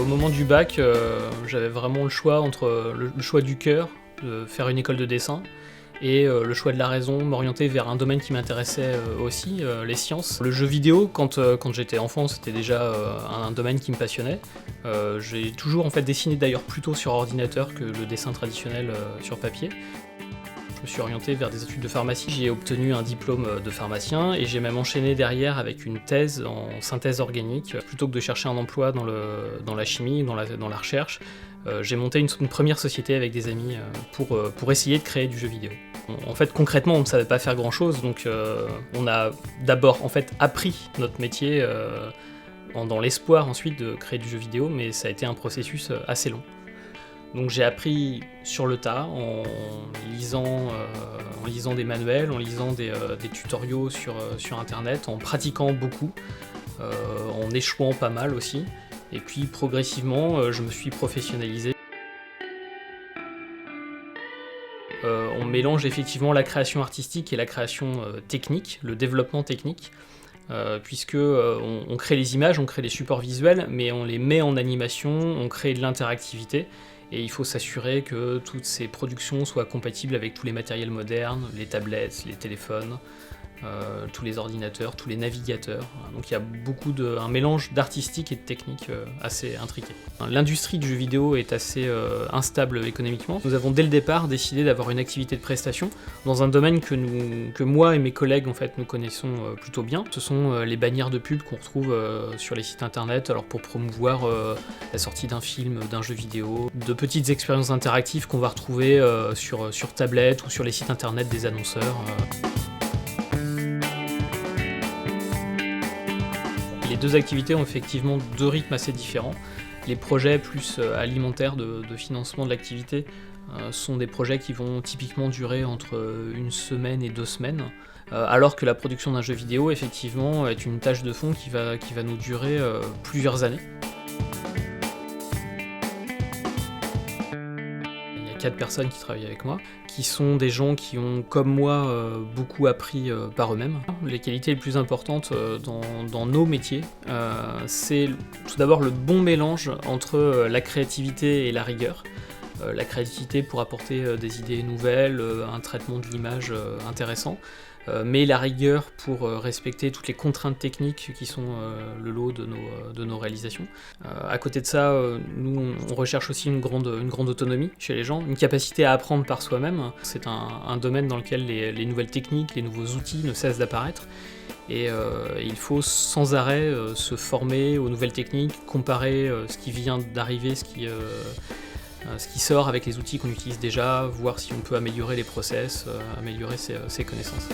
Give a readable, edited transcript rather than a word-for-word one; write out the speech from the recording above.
moment du bac, j'avais vraiment le choix entre le choix du cœur, de faire une école de dessin, et le choix de la raison, m'orienter vers un domaine qui m'intéressait aussi, les sciences. Le jeu vidéo, quand j'étais enfant, c'était déjà un domaine qui me passionnait. J'ai toujours en fait dessiné d'ailleurs plutôt sur ordinateur que le dessin traditionnel sur papier. Je me suis orienté vers des études de pharmacie, j'ai obtenu un diplôme de pharmacien et j'ai même enchaîné derrière avec une thèse en synthèse organique. Plutôt que de chercher un emploi dans la chimie, dans la recherche, j'ai monté une première société avec des amis pour essayer de créer du jeu vidéo. En fait, concrètement, on ne savait pas faire grand-chose, donc on a d'abord en fait appris notre métier dans l'espoir ensuite de créer du jeu vidéo, mais ça a été un processus assez long. Donc j'ai appris sur le tas en lisant des manuels, en lisant des tutoriaux sur internet, en pratiquant beaucoup, en échouant pas mal aussi. Et puis progressivement, je me suis professionnalisé. On mélange effectivement la création artistique et la création technique, le développement technique, puisque on crée les images, on crée les supports visuels, mais on les met en animation, on crée de l'interactivité. Et il faut s'assurer que toutes ces productions soient compatibles avec tous les matériels modernes, les tablettes, les téléphones, tous les ordinateurs, tous les navigateurs. Donc il y a un mélange d'artistique et de technique assez intriqué. L'industrie du jeu vidéo est assez instable économiquement. Nous avons dès le départ décidé d'avoir une activité de prestation dans un domaine que moi et mes collègues en fait nous connaissons plutôt bien. Ce sont les bannières de pub qu'on retrouve sur les sites internet, alors pour promouvoir la sortie d'un film, d'un jeu vidéo, de petites expériences interactives qu'on va retrouver sur tablette ou sur les sites internet des annonceurs. Les deux activités ont effectivement deux rythmes assez différents. Les projets plus alimentaires de financement de l'activité sont des projets qui vont typiquement durer entre une semaine et 2 semaines, alors que la production d'un jeu vidéo effectivement est une tâche de fond qui va nous durer plusieurs années. Il y a 4 personnes qui travaillent avec moi, qui sont des gens qui ont, comme moi, beaucoup appris par eux-mêmes. Les qualités les plus importantes dans nos métiers, c'est tout d'abord le bon mélange entre la créativité et la rigueur. La créativité pour apporter des idées nouvelles, un traitement de l'image intéressant, mais la rigueur pour respecter toutes les contraintes techniques qui sont le lot de nos réalisations. À côté de ça, nous on recherche aussi une grande autonomie chez les gens, une capacité à apprendre par soi-même. C'est un domaine dans lequel les nouvelles techniques, les nouveaux outils ne cessent d'apparaître. Et il faut sans arrêt se former aux nouvelles techniques, comparer ce qui vient d'arriver, ce qui sort avec les outils qu'on utilise déjà, voir si on peut améliorer les process, améliorer ses connaissances.